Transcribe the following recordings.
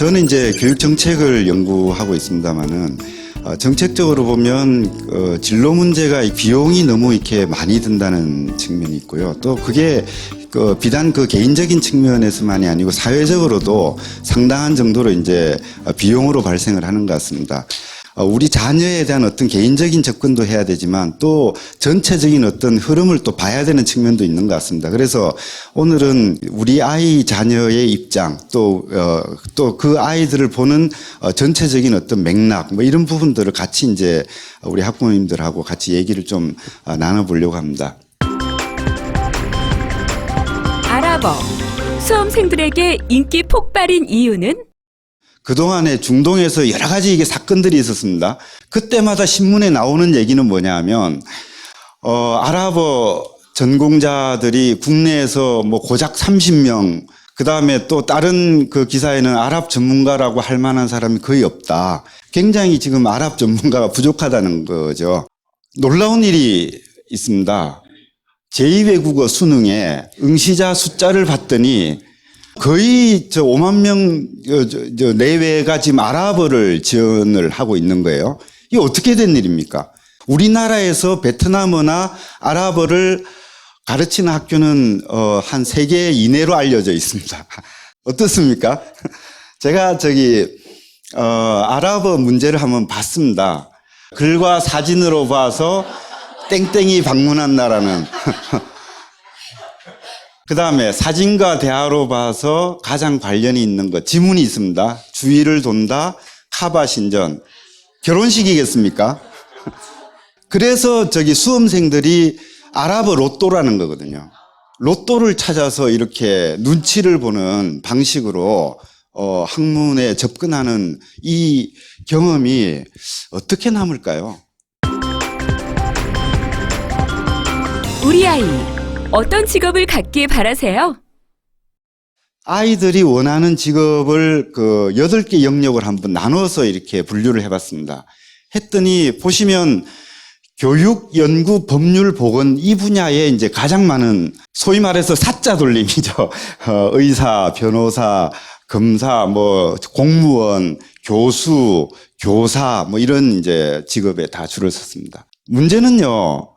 저는 이제 교육 정책을 연구하고 있습니다만은 정책적으로 보면 진로 문제가 비용이 너무 이렇게 많이 든다는 측면이 있고요. 또 그게 비단 그 개인적인 측면에서만이 아니고 사회적으로도 상당한 정도로 이제 비용으로 발생을 하는 것 같습니다. 우리 자녀에 대한 어떤 개인적인 접근도 해야 되지만 또 전체적인 어떤 흐름을 또 봐야 되는 측면도 있는 것 같습니다. 그래서 오늘은 우리 아이 자녀의 입장 또 그 아이들을 보는 전체적인 어떤 맥락 뭐 이런 부분들을 같이 이제 우리 학부모님들하고 같이 얘기를 좀 나눠보려고 합니다. 알아봐. 수험생들에게 인기 폭발인 이유는? 그동안에 중동에서 여러 가지 이게 사건들이 있었습니다. 그때마다 신문에 나오는 얘기는 뭐냐 하면, 아랍어 전공자들이 국내에서 뭐 고작 30명, 그 다음에 또 다른 그 기사에는 아랍 전문가라고 할 만한 사람이 거의 없다. 굉장히 지금 아랍 전문가가 부족하다는 거죠. 놀라운 일이 있습니다. 제2외국어 수능에 응시자 숫자를 봤더니 거의 5만 명 내외가 지금 아랍어를 지원을 하고 있는 거예요. 이게 어떻게 된 일입니까? 우리나라에서 베트남어나 아랍어를 가르치는 학교는 한 3개 이내로 알려져 있습니다. 어떻습니까? 제가 아랍어 문제를 한번 봤습니다. 글과 사진으로 봐서 땡땡이 방문한 나라는 그 다음에 사진과 대화로 봐서 가장 관련이 있는 것, 지문이 있습니다. 주위를 돈다, 카바 신전. 결혼식이겠습니까? 그래서 수험생들이 아랍어 로또라는 거거든요. 로또를 찾아서 이렇게 눈치를 보는 방식으로 학문에 접근하는 이 경험이 어떻게 남을까요? 우리 아이, 어떤 직업을 갖길 바라세요? 아이들이 원하는 직업을 8개 영역을 한번 나눠서 이렇게 분류를 해봤습니다. 했더니 보시면 교육, 연구, 법률, 보건 이 분야에 이제 가장 많은 소위 말해서 사자 돌림이죠. 의사, 변호사, 검사, 뭐 공무원, 교수, 교사 뭐 이런 이제 직업에 다 줄을 섰습니다. 문제는요.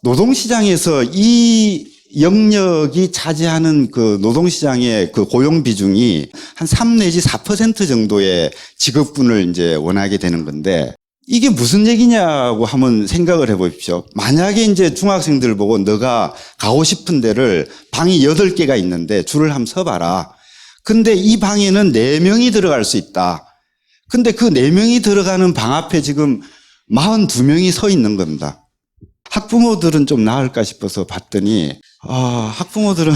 노동시장에서 이 영역이 차지하는 그 노동시장의 그 고용 비중이 한 3 내지 4% 정도의 직업군을 이제 원하게 되는 건데 이게 무슨 얘기냐고 한번 생각을 해 보십시오. 만약에 이제 중학생들 보고 너가 가고 싶은 데를 방이 8개가 있는데 줄을 한번 서봐라. 근데 이 방에는 4명이 들어갈 수 있다. 근데 그 4명이 들어가는 방 앞에 지금 42명이 서 있는 겁니다. 학부모들은 좀 나을까 싶어서 봤더니 학부모들은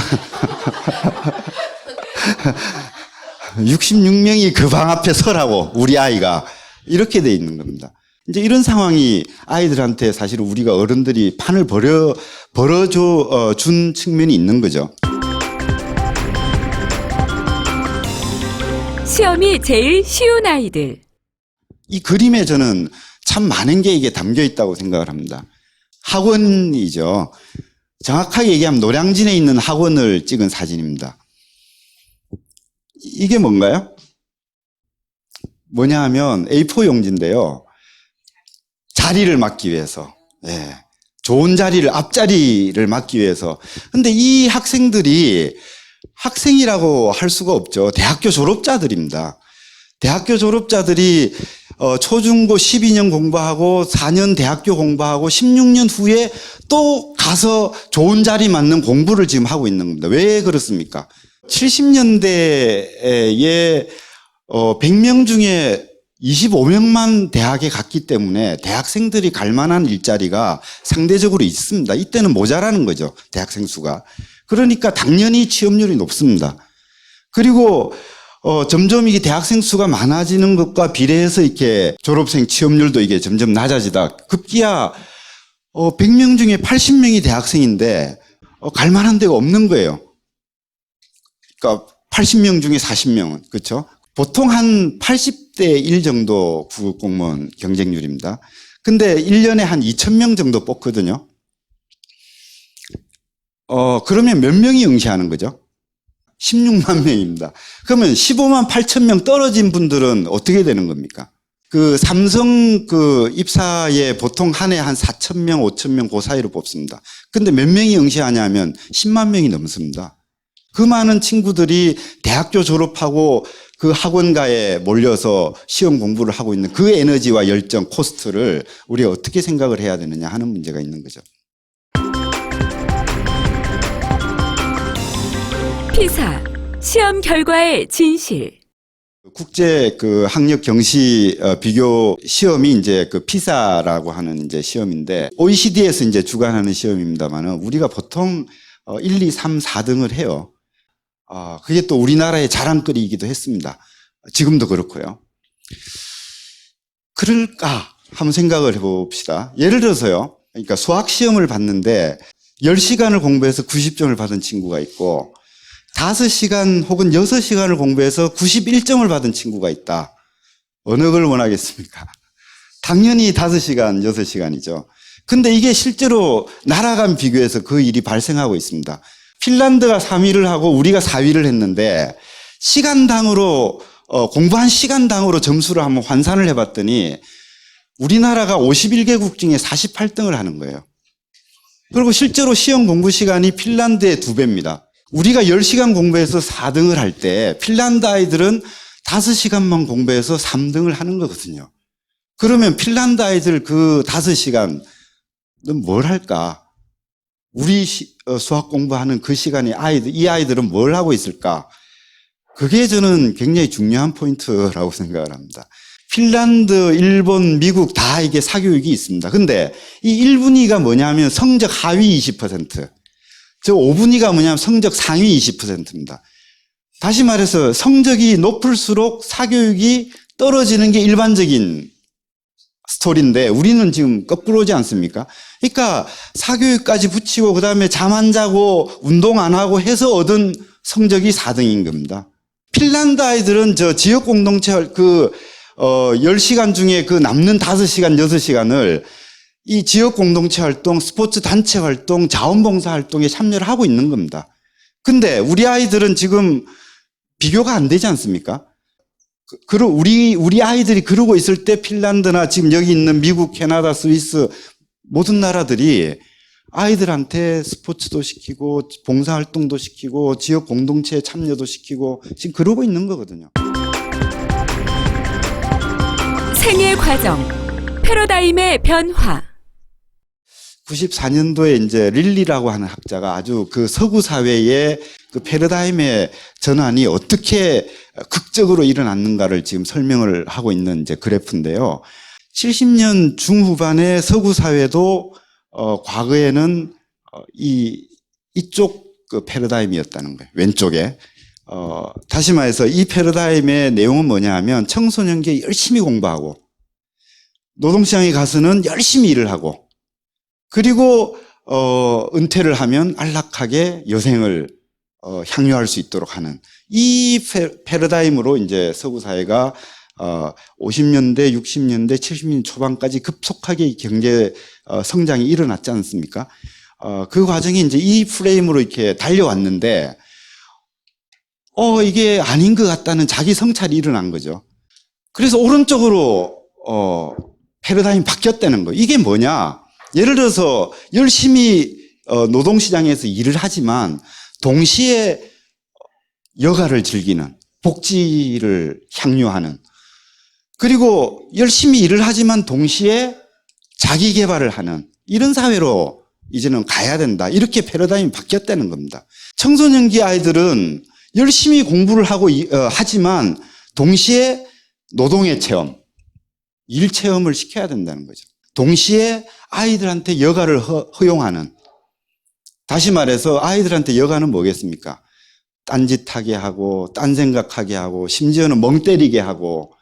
66명이 그 방 앞에 서라고 우리 아이가 이렇게 돼 있는 겁니다. 이제 이런 상황이 아이들한테 사실 우리가 어른들이 판을 벌어줘 준 측면이 있는 거죠. 시험이 제일 쉬운 아이들. 이 그림에 저는 참 많은 게 이게 담겨 있다고 생각을 합니다. 학원이죠. 정확하게 얘기하면 노량진에 있는 학원을 찍은 사진입니다. 이게 뭔가요? 뭐냐 하면 A4 용지인데요. 자리를 맡기 위해서. 네. 좋은 자리를, 앞자리를 맡기 위해서. 근데 이 학생들이 학생이라고 할 수가 없죠. 대학교 졸업자들입니다. 대학교 졸업자들이 초중고 12년 공부하고 4년 대학교 공부하고 16년 후에 또 가서 좋은 자리 맞는 공부를 지금 하고 있는 겁니다. 왜 그렇습니까? 70년대에 100명 중에 25명만 대학에 갔기 때문에 대학생들이 갈 만한 일자리가 상대적으로 있습니다. 이때는 모자라는 거죠. 대학생 수가. 그러니까 당연히 취업률이 높습니다. 그리고 점점 이게 대학생 수가 많아지는 것과 비례해서 이렇게 졸업생 취업률도 이게 점점 낮아지다. 급기야 100명 중에 80명이 대학생인데 갈 만한 데가 없는 거예요. 그러니까 80명 중에 40명은 그렇죠? 보통 한 80대 1 정도 구급 공무원 경쟁률입니다. 근데 1년에 한 2,000명 정도 뽑거든요. 그러면 몇 명이 응시하는 거죠? 16만 명입니다. 그러면 15만 8천 명 떨어진 분들은 어떻게 되는 겁니까? 그 삼성 그 입사에 보통 한 해 한 4천 명, 5천 명 그 사이로 뽑습니다. 근데 몇 명이 응시하냐면 10만 명이 넘습니다. 그 많은 친구들이 대학교 졸업하고 그 학원가에 몰려서 시험 공부를 하고 있는 그 에너지와 열정, 코스트를 우리가 어떻게 생각을 해야 되느냐 하는 문제가 있는 거죠. 피사, 시험 결과의 진실. 국제 그 학력 경시 비교 시험이 이제 그 피사라고 하는 이제 시험인데 OECD에서 이제 주관하는 시험입니다만은 우리가 보통 1, 2, 3, 4등을 해요. 그게 또 우리나라의 자랑거리이기도 했습니다. 지금도 그렇고요. 그럴까 한번 생각을 해봅시다. 예를 들어서요. 그러니까 수학 시험을 봤는데 10시간을 공부해서 90점을 받은 친구가 있고 5시간 혹은 6시간을 공부해서 91점을 받은 친구가 있다. 어느 걸 원하겠습니까? 당연히 5시간, 6시간이죠. 근데 이게 실제로 나라 간 비교해서 그 일이 발생하고 있습니다. 핀란드가 3위를 하고 우리가 4위를 했는데 시간당으로 공부한 시간당으로 점수를 한번 환산을 해봤더니 우리나라가 51개국 중에 48등을 하는 거예요. 그리고 실제로 시험 공부 시간이 핀란드의 2배입니다. 우리가 10시간 공부해서 4등을 할 때 핀란드 아이들은 5시간만 공부해서 3등을 하는 거거든요. 그러면 핀란드 아이들 그 5시간은 뭘 할까? 우리 수학 공부하는 그 시간에 이 아이들은 뭘 하고 있을까? 그게 저는 굉장히 중요한 포인트라고 생각을 합니다. 핀란드, 일본, 미국 다 이게 사교육이 있습니다. 근데 이 1분위가 뭐냐면 성적 하위 20%. 저 5분위가 뭐냐면 성적 상위 20%입니다. 다시 말해서 성적이 높을수록 사교육이 떨어지는 게 일반적인 스토리인데 우리는 지금 거꾸로지 않습니까? 그러니까 사교육까지 붙이고 그다음에 잠 안 자고 운동 안 하고 해서 얻은 성적이 4등인 겁니다. 핀란드 아이들은 저 지역 공동체 10시간 중에 그 남는 5시간, 6시간을 이 지역 공동체 활동, 스포츠 단체 활동, 자원봉사 활동에 참여를 하고 있는 겁니다. 근데 우리 아이들은 지금 비교가 안 되지 않습니까? 우리 아이들이 그러고 있을 때 핀란드나 지금 여기 있는 미국, 캐나다, 스위스 모든 나라들이 아이들한테 스포츠도 시키고 봉사활동도 시키고 지역 공동체에 참여도 시키고 지금 그러고 있는 거거든요. 생애 과정, 패러다임의 변화. 94년도에 이제 릴리라고 하는 학자가 아주 그 서구 사회의 그 패러다임의 전환이 어떻게 극적으로 일어났는가를 지금 설명을 하고 있는 이제 그래프인데요. 70년 중후반의 서구 사회도 과거에는 이쪽 그 패러다임이었다는 거예요. 왼쪽에. 다시 말해서 이 패러다임의 내용은 뭐냐 하면 청소년기에 열심히 공부하고 노동시장에 가서는 열심히 일을 하고 그리고 은퇴를 하면 안락하게 여생을 향유할 수 있도록 하는 이 패러다임으로 이제 서구 사회가 50년대, 60년대, 70년대 초반까지 급속하게 경제 성장이 일어났지 않습니까? 그 과정이 이제 이 프레임으로 이렇게 달려왔는데 이게 아닌 것 같다는 자기 성찰이 일어난 거죠. 그래서 오른쪽으로 패러다임이 바뀌었다는 거예요. 이게 뭐냐? 예를 들어서 열심히 노동시장에서 일을 하지만 동시에 여가를 즐기는, 복지를 향유하는, 그리고 열심히 일을 하지만 동시에 자기 개발을 하는 이런 사회로 이제는 가야 된다. 이렇게 패러다임이 바뀌었다는 겁니다. 청소년기 아이들은 열심히 공부를 하고 하지만 동시에 노동의 체험, 일 체험을 시켜야 된다는 거죠. 동시에 아이들한테 여가를 허용하는, 다시 말해서 아이들한테 여가는 뭐겠습니까? 딴짓하게 하고 딴 생각하게 하고 심지어는 멍 때리게 하고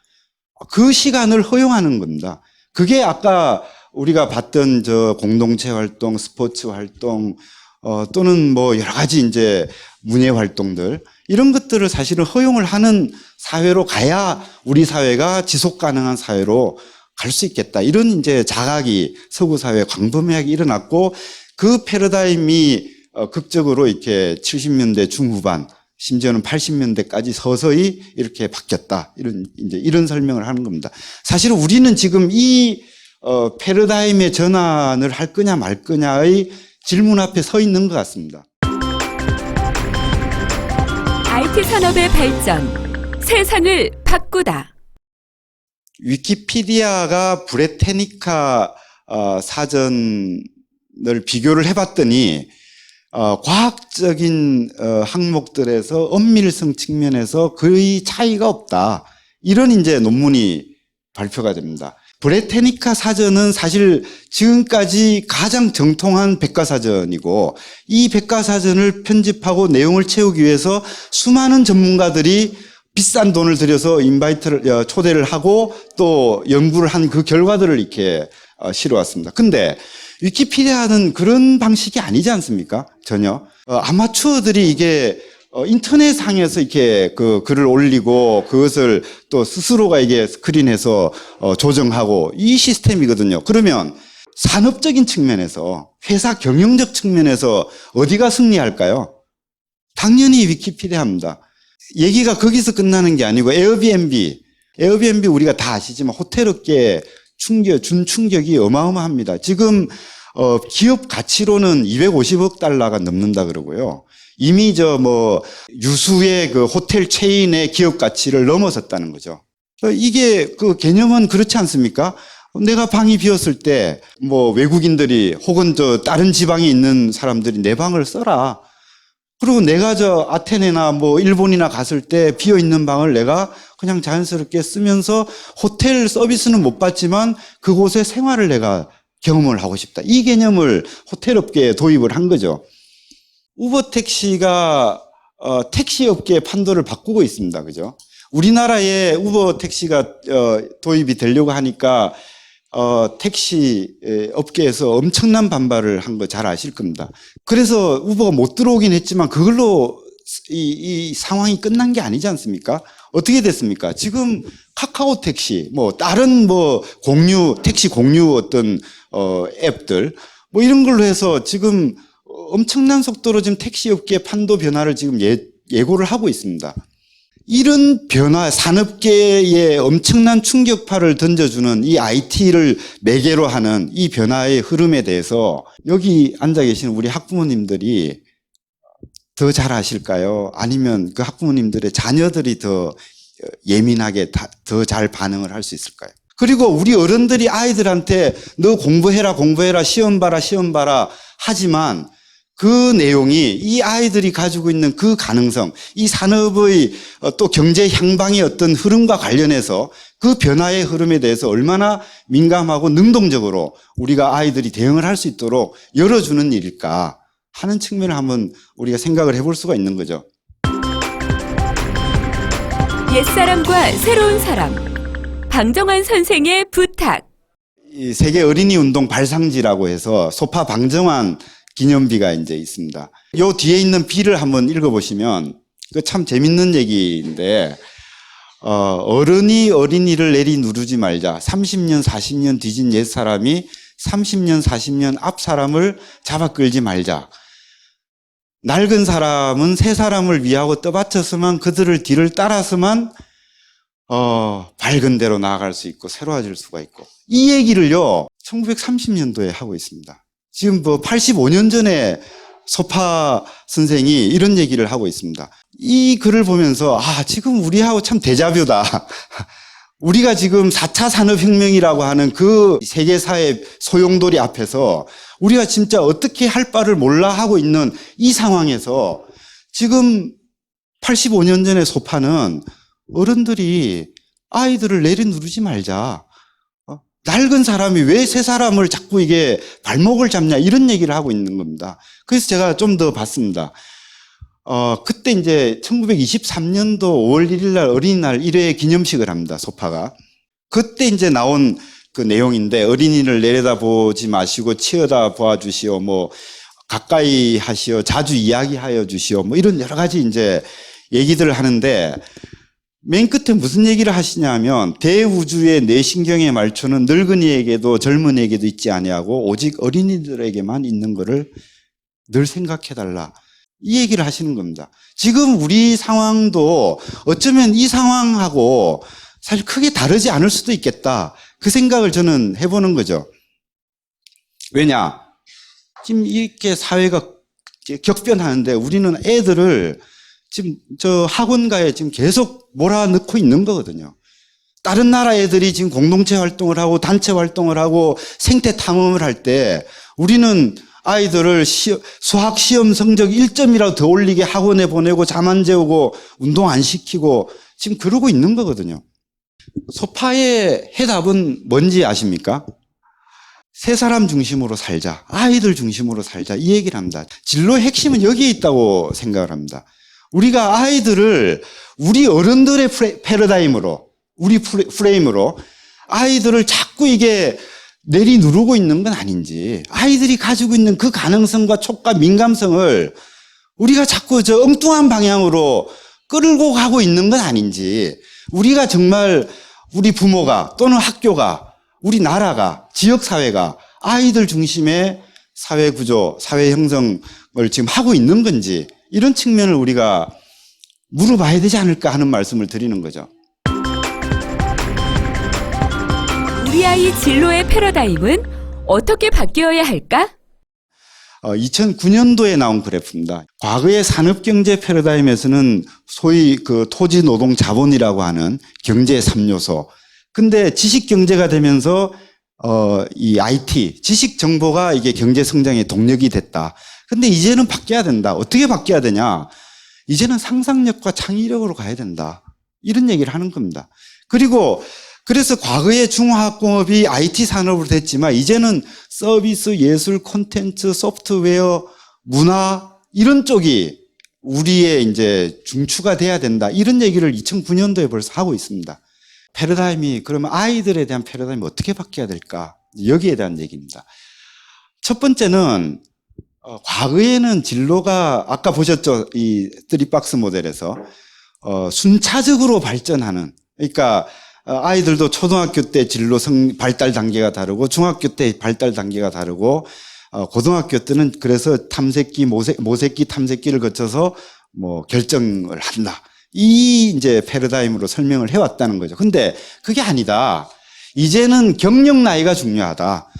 그 시간을 허용하는 겁니다. 그게 아까 우리가 봤던 저 공동체 활동, 스포츠 활동 또는 뭐 여러 가지 이제 문예 활동들 이런 것들을 사실은 허용을 하는 사회로 가야 우리 사회가 지속 가능한 사회로 갈 수 있겠다. 이런 이제 자각이 서구 사회에 광범위하게 일어났고 그 패러다임이 극적으로 이렇게 70년대 중후반 심지어는 80년대까지 서서히 이렇게 바뀌었다. 이런 설명을 하는 겁니다. 사실 우리는 지금 이 패러다임의 전환을 할 거냐 말 거냐의 질문 앞에 서 있는 것 같습니다. IT 산업의 발전, 세상을 바꾸다. 위키피디아가 브레테니카 사전을 비교를 해봤더니 과학적인 항목들에서 엄밀성 측면에서 거의 차이가 없다. 이런 이제 논문이 발표가 됩니다. 브레테니카 사전은 사실 지금까지 가장 정통한 백과사전이고 이 백과사전을 편집하고 내용을 채우기 위해서 수많은 전문가들이 비싼 돈을 들여서 초대를 하고 또 연구를 한 그 결과들을 이렇게 실어왔습니다. 근데 위키피디아는 그런 방식이 아니지 않습니까? 전혀. 아마추어들이 이게 인터넷상에서 이렇게 그 글을 올리고 그것을 또 스스로가 이게 스크린해서 조정하고 이 시스템이거든요. 그러면 산업적인 측면에서 회사 경영적 측면에서 어디가 승리할까요? 당연히 위키피디아입니다. 얘기가 거기서 끝나는 게 아니고 에어비앤비 우리가 다 아시지만 호텔업계에 준 충격이 어마어마합니다. 지금 기업 가치로는 250억 달러가 넘는다 그러고요. 이미 유수의 그 호텔 체인의 기업 가치를 넘어섰다는 거죠. 이게 그 개념은 그렇지 않습니까? 내가 방이 비었을 때 외국인들이 혹은 다른 지방에 있는 사람들이 내 방을 써라. 그리고 내가 아테네나 일본이나 갔을 때 비어 있는 방을 내가 그냥 자연스럽게 쓰면서 호텔 서비스는 못 받지만 그곳의 생활을 내가 경험을 하고 싶다. 이 개념을 호텔 업계에 도입을 한 거죠. 우버 택시가 택시 업계의 판도를 바꾸고 있습니다. 그죠? 우리나라에 우버 택시가 도입이 되려고 하니까 택시 업계에서 엄청난 반발을 한 거 잘 아실 겁니다. 그래서 우버가 못 들어오긴 했지만 그걸로 이 상황이 끝난 게 아니지 않습니까? 어떻게 됐습니까? 지금 카카오 택시, 다른 택시 공유 어떤 앱들 이런 걸로 해서 지금 엄청난 속도로 지금 택시 업계 판도 변화를 지금 예고를 하고 있습니다. 이런 변화, 산업계에 엄청난 충격파를 던져주는 이 IT를 매개로 하는 이 변화의 흐름에 대해서 여기 앉아 계시는 우리 학부모님들이 더 잘 아실까요? 아니면 그 학부모님들의 자녀들이 더 예민하게 더 잘 반응을 할 수 있을까요? 그리고 우리 어른들이 아이들한테 너 공부해라, 시험 봐라 하지만 그 내용이 이 아이들이 가지고 있는 그 가능성, 이 산업의 또 경제 향방의 어떤 흐름과 관련해서 그 변화의 흐름에 대해서 얼마나 민감하고 능동적으로 우리가 아이들이 대응을 할 수 있도록 열어주는 일일까 하는 측면을 한번 우리가 생각을 해볼 수가 있는 거죠. 옛사람과 새로운 사람, 방정환 선생의 부탁. 이 세계 어린이 운동 발상지라고 해서 소파 방정환 기념비가 이제 있습니다. 요 뒤에 있는 비를 한번 읽어보시면 그 참 재밌는 얘기인데 어른이 어린이를 내리 누르지 말자. 30년 40년 뒤진 옛사람이 30년 40년 앞 사람을 잡아 끌지 말자. 낡은 사람은 새 사람을 위하고 떠받쳐서만 그들을 뒤를 따라서만 밝은 데로 나아갈 수 있고 새로워질 수가 있고 이 얘기를요 1930년도에 하고 있습니다. 지금 85년 전에 소파 선생이 이런 얘기를 하고 있습니다. 이 글을 보면서 지금 우리하고 참 데자뷰다. 우리가 지금 4차 산업혁명이라고 하는 그 세계사의 소용돌이 앞에서 우리가 진짜 어떻게 할 바를 몰라 하고 있는 이 상황에서 지금 85년 전의 소파는 어른들이 아이들을 내려누르지 말자. 낡은 사람이 왜 새 사람을 자꾸 이게 발목을 잡냐 이런 얘기를 하고 있는 겁니다. 그래서 제가 좀 더 봤습니다. 그때 이제 1923년도 5월 1일 날 어린이날 1회 기념식을 합니다. 소파가. 그때 이제 나온 그 내용인데 어린이를 내려다보지 마시고 치어다 보아주시오. 가까이 하시오. 자주 이야기하여 주시오. 이런 여러 가지 이제 얘기들을 하는데 맨 끝에 무슨 얘기를 하시냐면 대우주의 뇌신경의 말초는 늙은이에게도 젊은이에게도 있지 아니하고 오직 어린이들에게만 있는 거를 늘 생각해달라. 이 얘기를 하시는 겁니다. 지금 우리 상황도 어쩌면 이 상황하고 사실 크게 다르지 않을 수도 있겠다. 그 생각을 저는 해보는 거죠. 왜냐? 지금 이렇게 사회가 격변하는데 우리는 애들을 지금 저 학원가에 지금 계속 몰아넣고 있는 거거든요. 다른 나라 애들이 지금 공동체 활동을 하고 단체 활동을 하고 생태 탐험을 할 때 우리는 아이들을 수학 시험 성적 1점이라도 더 올리게 학원에 보내고 잠 안 재우고 운동 안 시키고 지금 그러고 있는 거거든요. 소파의 해답은 뭔지 아십니까? 세 사람 중심으로 살자. 아이들 중심으로 살자. 이 얘기를 합니다. 진로의 핵심은 여기에 있다고 생각을 합니다. 우리가 아이들을 우리 어른들의 패러다임으로, 우리 프레임으로 아이들을 자꾸 이게 내리누르고 있는 건 아닌지, 아이들이 가지고 있는 그 가능성과 촉과 민감성을 우리가 자꾸 저 엉뚱한 방향으로 끌고 가고 있는 건 아닌지, 우리가 정말 우리 부모가 또는 학교가, 우리 나라가, 지역사회가 아이들 중심의 사회구조, 사회 형성을 지금 하고 있는 건지, 이런 측면을 우리가 물어봐야 되지 않을까 하는 말씀을 드리는 거죠. 우리 아이 진로의 패러다임은 어떻게 바뀌어야 할까? 2009년도에 나온 그래프입니다. 과거의 산업경제 패러다임에서는 소위 그 토지 노동 자본이라고 하는 경제 3요소. 근데 지식경제가 되면서 이 IT, 지식 정보가 이게 경제 성장의 동력이 됐다. 근데 이제는 바뀌어야 된다. 어떻게 바뀌어야 되냐? 이제는 상상력과 창의력으로 가야 된다. 이런 얘기를 하는 겁니다. 그리고 그래서 과거의 중화학공업이 IT 산업으로 됐지만 이제는 서비스, 예술, 콘텐츠, 소프트웨어, 문화 이런 쪽이 우리의 이제 중추가 돼야 된다. 이런 얘기를 2009년도에 벌써 하고 있습니다. 패러다임이 그러면 아이들에 대한 패러다임이 어떻게 바뀌어야 될까? 여기에 대한 얘기입니다. 첫 번째는 과거에는 진로가 아까 보셨죠? 이 3박스 모델에서 순차적으로 발전하는, 그러니까 아이들도 초등학교 때 진로 발달 단계가 다르고 중학교 때 발달 단계가 다르고 고등학교 때는 그래서 탐색기 모색기 탐색기를 거쳐서 뭐 결정을 한다. 이 이제 패러다임으로 설명을 해왔다는 거죠. 근데 그게 아니다. 이제는 경력 나이가 중요하다.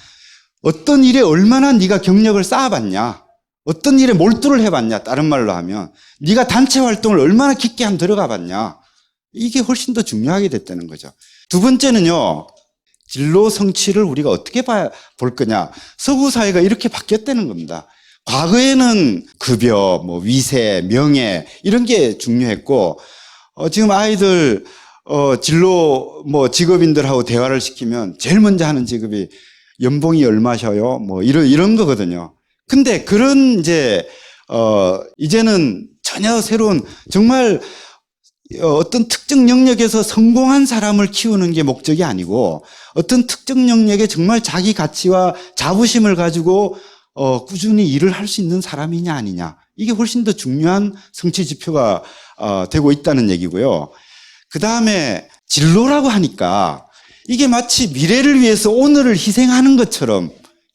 어떤 일에 얼마나 네가 경력을 쌓아봤냐, 어떤 일에 몰두를 해봤냐, 다른 말로 하면 네가 단체 활동을 얼마나 깊게 한번 들어가 봤냐, 이게 훨씬 더 중요하게 됐다는 거죠. 두 번째는요, 진로 성취를 우리가 어떻게 볼 거냐. 서구 사회가 이렇게 바뀌었다는 겁니다. 과거에는 급여, 뭐 위세, 명예 이런 게 중요했고, 지금 아이들 진로 뭐 직업인들하고 대화를 시키면 제일 먼저 하는 직업이 연봉이 얼마셔요? 뭐 이런 거거든요. 근데 그런 이제는 전혀 새로운, 정말 어떤 특정 영역에서 성공한 사람을 키우는 게 목적이 아니고 어떤 특정 영역에 정말 자기 가치와 자부심을 가지고 꾸준히 일을 할 수 있는 사람이냐 아니냐, 이게 훨씬 더 중요한 성취 지표가 되고 있다는 얘기고요. 그 다음에 진로라고 하니까 이게 마치 미래를 위해서 오늘을 희생하는 것처럼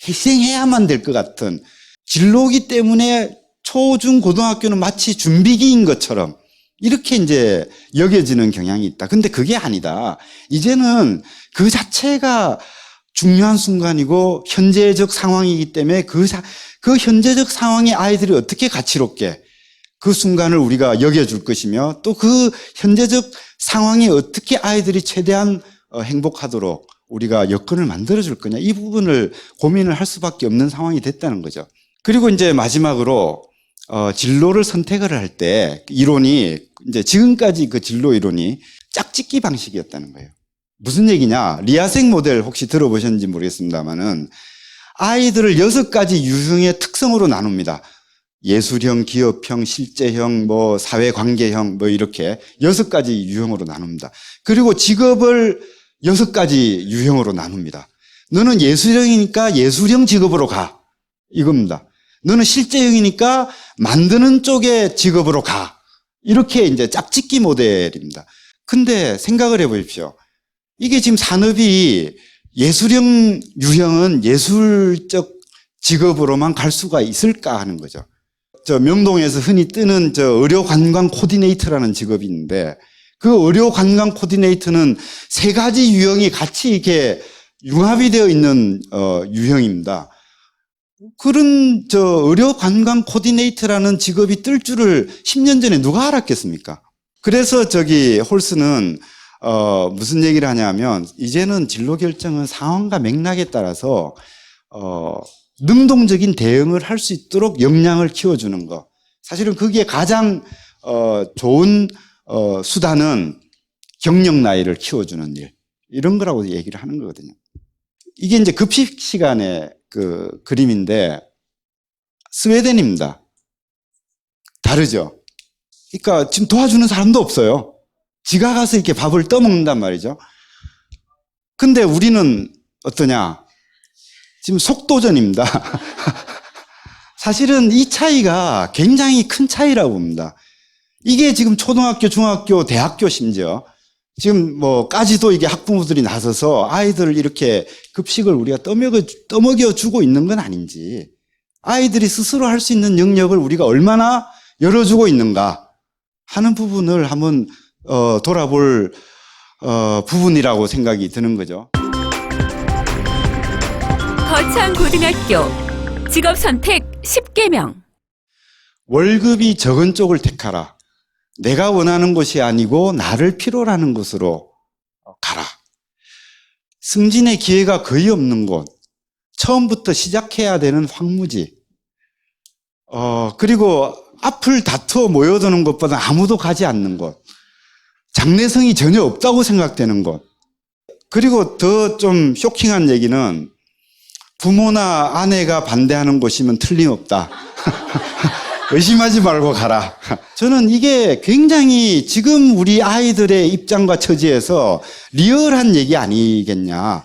희생해야만 될 것 같은, 진로기 때문에 초, 중, 고등학교는 마치 준비기인 것처럼 이렇게 이제 여겨지는 경향이 있다. 근데 그게 아니다. 이제는 그 자체가 중요한 순간이고 현재적 상황이기 때문에 그 현재적 상황에 아이들이 어떻게 가치롭게 그 순간을 우리가 여겨줄 것이며, 또 그 현재적 상황에 어떻게 아이들이 최대한 행복하도록 우리가 여건을 만들어줄 거냐, 이 부분을 고민을 할 수밖에 없는 상황이 됐다는 거죠. 그리고 이제 마지막으로 진로를 선택을 할 때 이론이, 이제 지금까지 그 진로 이론이 짝짓기 방식이었다는 거예요. 무슨 얘기냐? 리아생 모델 혹시 들어보셨는지 모르겠습니다만은 아이들을 6가지 유형의 특성으로 나눕니다. 예술형, 기업형, 실제형, 뭐 사회관계형, 뭐 이렇게 6가지 유형으로 나눕니다. 그리고 직업을 6가지 유형으로 나눕니다. 너는 예술형이니까 예술형 직업으로 가, 이겁니다. 너는 실제형이니까 만드는 쪽의 직업으로 가, 이렇게 이제 짝짓기 모델입니다. 근데 생각을 해보십시오. 이게 지금 산업이 예술형 유형은 예술적 직업으로만 갈 수가 있을까 하는 거죠. 저 명동에서 흔히 뜨는 저 의료 관광 코디네이터라는 직업이 있는데 그 의료 관광 코디네이터는 세 가지 유형이 같이 이렇게 융합이 되어 있는 유형입니다. 그런 저 의료 관광 코디네이터라는 직업이 뜰 줄을 10년 전에 누가 알았겠습니까? 그래서 저기 홀스는 무슨 얘기를 하냐면 이제는 진로 결정은 상황과 맥락에 따라서 능동적인 대응을 할 수 있도록 역량을 키워주는 것. 사실은 거기에 가장 좋은 수단은 경력 나이를 키워주는 일. 이런 거라고 얘기를 하는 거거든요. 이게 이제 급식 시간의 그 그림인데 스웨덴입니다. 다르죠. 그러니까 지금 도와주는 사람도 없어요. 지가 가서 이렇게 밥을 떠먹는단 말이죠. 근데 우리는 어떠냐? 지금 속도전입니다. 사실은 이 차이가 굉장히 큰 차이라고 봅니다. 이게 지금 초등학교, 중학교, 대학교 심지어 지금 뭐까지도 이게 학부모들이 나서서 아이들을 이렇게 급식을 우리가 떠먹여 주고 있는 건 아닌지, 아이들이 스스로 할 수 있는 영역을 우리가 얼마나 열어주고 있는가 하는 부분을 한번 돌아볼 부분이라고 생각이 드는 거죠. 거창 고등학교 직업 선택 10계명. 월급이 적은 쪽을 택하라. 내가 원하는 것이 아니고 나를 필요로 하는 곳으로 가라. 승진의 기회가 거의 없는 곳. 처음부터 시작해야 되는 황무지. 그리고 앞을 다투어 모여드는 것보다 아무도 가지 않는 곳. 장래성이 전혀 없다고 생각되는 곳. 그리고 더 좀 쇼킹한 얘기는 부모나 아내가 반대하는 곳이면 틀림없다. 의심하지 말고 가라. 저는 이게 굉장히 지금 우리 아이들의 입장과 처지에서 리얼한 얘기 아니겠냐.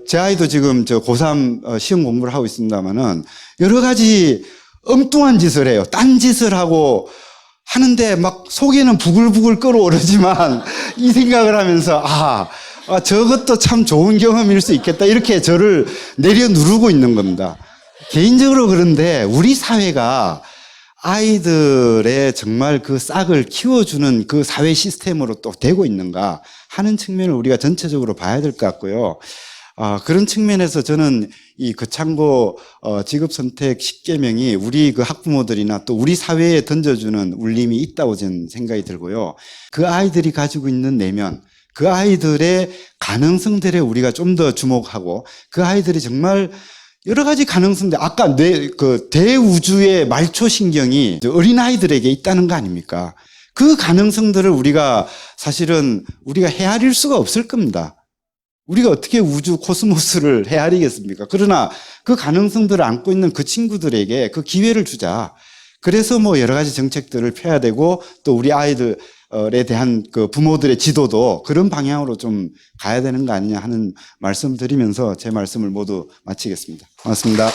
제 아이도 지금 저 고3 시험 공부를 하고 있습니다만은 여러 가지 엉뚱한 짓을 해요. 딴 짓을 하고 하는데 막 속에는 부글부글 끓어오르지만 이 생각을 하면서 저것도 참 좋은 경험일 수 있겠다. 이렇게 저를 내려 누르고 있는 겁니다. 개인적으로 그런데 우리 사회가 아이들의 정말 그 싹을 키워주는 그 사회 시스템으로 또 되고 있는가 하는 측면을 우리가 전체적으로 봐야 될 것 같고요. 그런 측면에서 저는 이 거창고 직업선택 10계명이 우리 그 학부모들이나 또 우리 사회에 던져주는 울림이 있다고 저는 생각이 들고요. 그 아이들이 가지고 있는 내면, 그 아이들의 가능성들에 우리가 좀 더 주목하고 그 아이들이 정말 여러 가지 가능성들, 아까 그 대우주의 말초신경이 어린아이들에게 있다는 거 아닙니까? 그 가능성들을 우리가 사실은 우리가 헤아릴 수가 없을 겁니다. 우리가 어떻게 우주 코스모스를 헤아리겠습니까? 그러나 그 가능성들을 안고 있는 그 친구들에게 그 기회를 주자. 그래서 뭐 여러 가지 정책들을 펴야 되고 또 우리 아이들에 대한 그 부모들의 지도도 그런 방향으로 좀 가야 되는 거 아니냐 하는 말씀 드리면서 제 말씀을 모두 마치겠습니다. 고맙습니다.